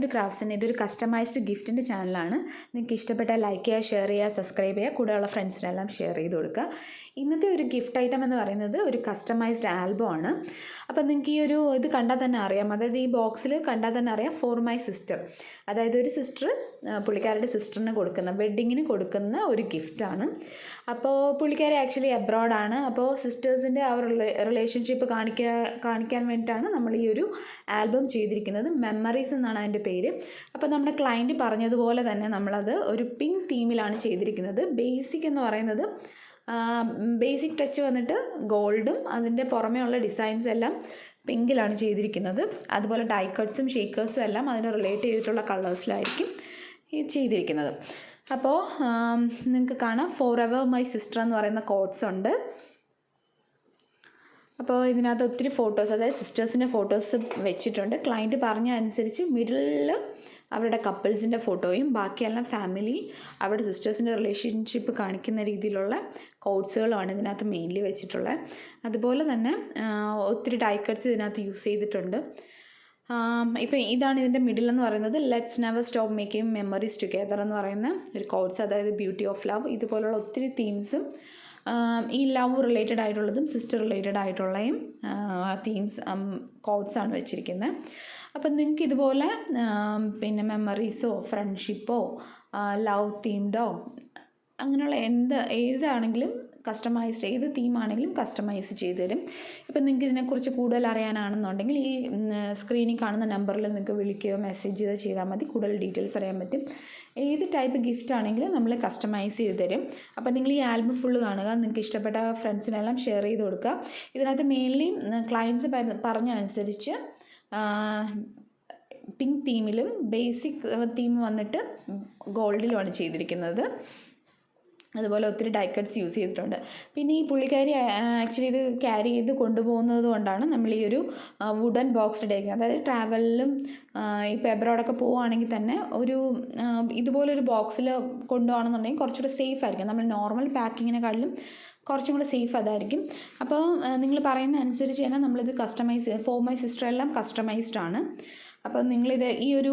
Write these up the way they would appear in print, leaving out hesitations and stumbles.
To ക്രാഫ്റ്റ്സിൻ്റെ ഇതൊരു customised ഗിഫ്റ്റിൻ്റെ ചാനലാണ്. നിങ്ങൾക്ക് ഇഷ്ടപ്പെട്ടാൽ ലൈക്ക് ചെയ്യുക, ഷെയർ ചെയ്യുക, സബ്സ്ക്രൈബ് ചെയ്യുക, കൂടെയുള്ള ഫ്രണ്ട്സിനെല്ലാം ഷെയർ ചെയ്ത് കൊടുക്കുക. ഇന്നത്തെ ഒരു ഗിഫ്റ്റ് ഐറ്റം എന്ന് പറയുന്നത് ഒരു കസ്റ്റമൈസ്ഡ് ആൽബം ആണ്. അപ്പോൾ നിങ്ങൾക്ക് ഈ ഒരു ഇത് കണ്ടാൽ തന്നെ അറിയാം, അതായത് ഈ ബോക്സിൽ കണ്ടാൽ തന്നെ അറിയാം ഫോർ മൈ സിസ്റ്റർ, അതായത് ഒരു സിസ്റ്റർ പുള്ളിക്കാരുടെ സിസ്റ്ററിന് കൊടുക്കുന്ന വെഡ്ഡിങ്ങിന് കൊടുക്കുന്ന ഒരു ഗിഫ്റ്റാണ്. അപ്പോൾ പുള്ളിക്കാരി ആക്ച്വലി അബ്രോഡാണ്. അപ്പോൾ സിസ്റ്റേഴ്സിൻ്റെ ആ ഒരു റിലേഷൻഷിപ്പ് കാണിക്കാൻ വേണ്ടിയിട്ടാണ് നമ്മൾ ഈ ഒരു ആൽബം ചെയ്തിരിക്കുന്നത്. മെമ്മറീസ് എന്നാണ് അതിൻ്റെ പേര്. അപ്പോൾ നമ്മുടെ ക്ലയൻറ്റ് പറഞ്ഞതുപോലെ തന്നെ നമ്മളത് ഒരു പിങ്ക് തീമിലാണ് ചെയ്തിരിക്കുന്നത്. ബേസിക് എന്ന് പറയുന്നത് ബേസിക് ടച്ച് വന്നിട്ട് ഗോൾഡും അതിൻ്റെ പുറമേ ഉള്ള ഡിസൈൻസ് എല്ലാം പിങ്കിലാണ് ചെയ്തിരിക്കുന്നത്. അതുപോലെ ഡൈ കട്ട്സും ഷേക്കേഴ്സും എല്ലാം അതിന് റിലേറ്റ് ചെയ്തിട്ടുള്ള കളേഴ്സിലായിരിക്കും ചെയ്തിരിക്കുന്നത്. അപ്പോൾ നിങ്ങൾക്ക് കാണാം ഫോർ എവർ മൈ സിസ്റ്റർ എന്ന് പറയുന്ന കോട്ട്സ് ഉണ്ട്. അപ്പോൾ ഇതിനകത്ത് ഒത്തിരി ഫോട്ടോസ്, അതായത് സിസ്റ്റേഴ്സിൻ്റെ ഫോട്ടോസ് വെച്ചിട്ടുണ്ട്. ക്ലയൻറ്റ് പറഞ്ഞ അനുസരിച്ച് മിഡിലിൽ അവരുടെ കപ്പിൾസിൻ്റെ ഫോട്ടോയും ബാക്കിയെല്ലാം ഫാമിലി, അവരുടെ സിസ്റ്റേഴ്സിൻ്റെ റിലേഷൻഷിപ്പ് കാണിക്കുന്ന രീതിയിലുള്ള കോട്ട്സുകളുമാണ് ഇതിനകത്ത് മെയിൻലി വെച്ചിട്ടുള്ളത്. അതുപോലെ തന്നെ ഒത്തിരി ഡൈ കട്ട്സ് ഇതിനകത്ത് യൂസ് ചെയ്തിട്ടുണ്ട്. ഇപ്പം ഇതാണ് ഇതിൻ്റെ മിഡിൽ എന്ന് പറയുന്നത്. Let's never stop making memories together എന്ന് പറയുന്ന ഒരു കോട്ട്സ്, അതായത് ബ്യൂട്ടി ഓഫ് ലവ്. ഇതുപോലുള്ള ഒത്തിരി തീംസും ഈ ലവ് റിലേറ്റഡ് ആയിട്ടുള്ളതും സിസ്റ്റർ റിലേറ്റഡ് ആയിട്ടുള്ളതും തീംസ് കോട്ട്സാണ് വെച്ചിരിക്കുന്നത്. അപ്പം നിങ്ങൾക്ക് ഇതുപോലെ പിന്നെ മെമ്മറീസോ ഫ്രണ്ട്ഷിപ്പോ ലവ് തീംഡോ അങ്ങനെയുള്ള ഏതാണെങ്കിലും കസ്റ്റമൈസ്ഡ്, ഏത് തീമാണെങ്കിലും കസ്റ്റമൈസ് ചെയ്ത് തരും. ഇപ്പം നിങ്ങൾക്ക് ഇതിനെക്കുറിച്ച് കൂടുതൽ അറിയാനാണെന്നുണ്ടെങ്കിൽ ഈ സ്ക്രീനിൽ കാണുന്ന നമ്പറിൽ നിങ്ങൾക്ക് വിളിക്കുകയോ മെസ്സേജ് ചെയ്താൽ മതി. കൂടുതൽ ഡീറ്റെയിൽസ് അറിയാൻ പറ്റും. ഏത് ടൈപ്പ് ഗിഫ്റ്റ് ആണെങ്കിലും നമ്മൾ കസ്റ്റമൈസ് ചെയ്ത് തരും. അപ്പോൾ നിങ്ങൾ ഈ ആൽബം ഫുള്ള് കാണുക, നിങ്ങൾക്ക് ഇഷ്ടപ്പെട്ട ഫ്രണ്ട്സിനെല്ലാം ഷെയർ ചെയ്ത് കൊടുക്കുക. ഇതിനകത്ത് മെയിൻലി ക്ലയൻറ്റ്സ് പറഞ്ഞ അനുസരിച്ച് പിങ്ക് തീമിലും ബേസിക് തീം വന്നിട്ട് ഗോൾഡിലുമാണ് ചെയ്തിരിക്കുന്നത്. അതുപോലെ ഒത്തിരി ഡൈ കട്ട്സ് യൂസ് ചെയ്തിട്ടുണ്ട്. പിന്നെ ഈ പുള്ളിക്കാരി ആക്ച്വലി ഇത് ക്യാരി ചെയ്ത് കൊണ്ടുപോകുന്നത് കൊണ്ടാണ് നമ്മൾ ഈ ഒരു വുഡൻ ബോക്സ് ഇടയ്ക്കുന്നത്. അതായത് ട്രാവലിലും ഇപ്പോൾ എബ്രോഡൊക്കെ പോവുകയാണെങ്കിൽ തന്നെ ഒരു ഇതുപോലൊരു ബോക്സിൽ കൊണ്ടുപോകണമെന്നുണ്ടെങ്കിൽ കുറച്ചുകൂടെ സേഫ് ആയിരിക്കും. നമ്മൾ നോർമൽ പാക്കിങ്ങിനെക്കാട്ടിലും കുറച്ചും കൂടെ സേഫ് അതായിരിക്കും. അപ്പോൾ നിങ്ങൾ പറയുന്ന അനുസരിച്ച് തന്നെ നമ്മളിത് കസ്റ്റമൈസ് ഫോർ മൈ സിസ്റ്റർ എല്ലാം കസ്റ്റമൈസ്ഡ് ആണ്. അപ്പോൾ നിങ്ങളിത് ഈ ഒരു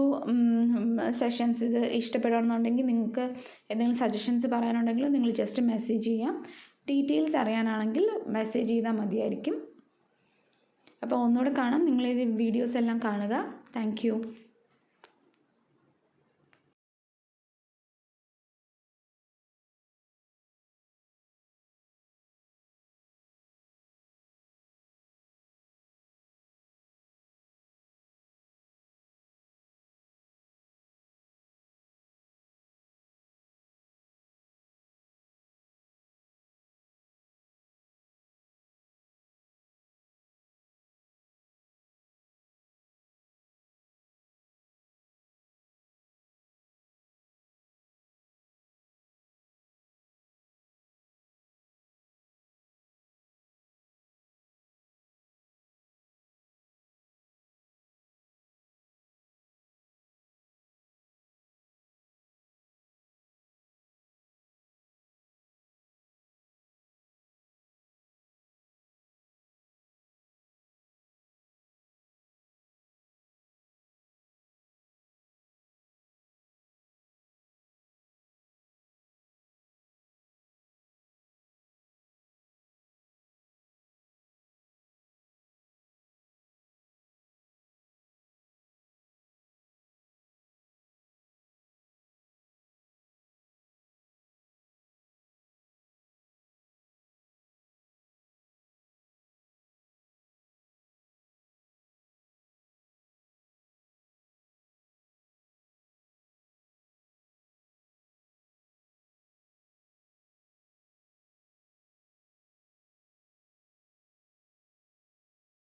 സെഷൻസ് ഇത് ഇഷ്ടപ്പെടുകയാണെന്നുണ്ടെങ്കിൽ നിങ്ങൾക്ക് എന്തെങ്കിലും സജഷൻസ് പറയാനുണ്ടെങ്കിൽ നിങ്ങൾ ജസ്റ്റ് മെസ്സേജ് ചെയ്യാം. ഡീറ്റെയിൽസ് അറിയാനാണെങ്കിൽ മെസ്സേജ് ചെയ്താൽ മതിയായിരിക്കും. അപ്പോൾ ഒന്നുകൂടെ കാണാം, നിങ്ങളിത് വീഡിയോസ് എല്ലാം കാണുക. Thank you.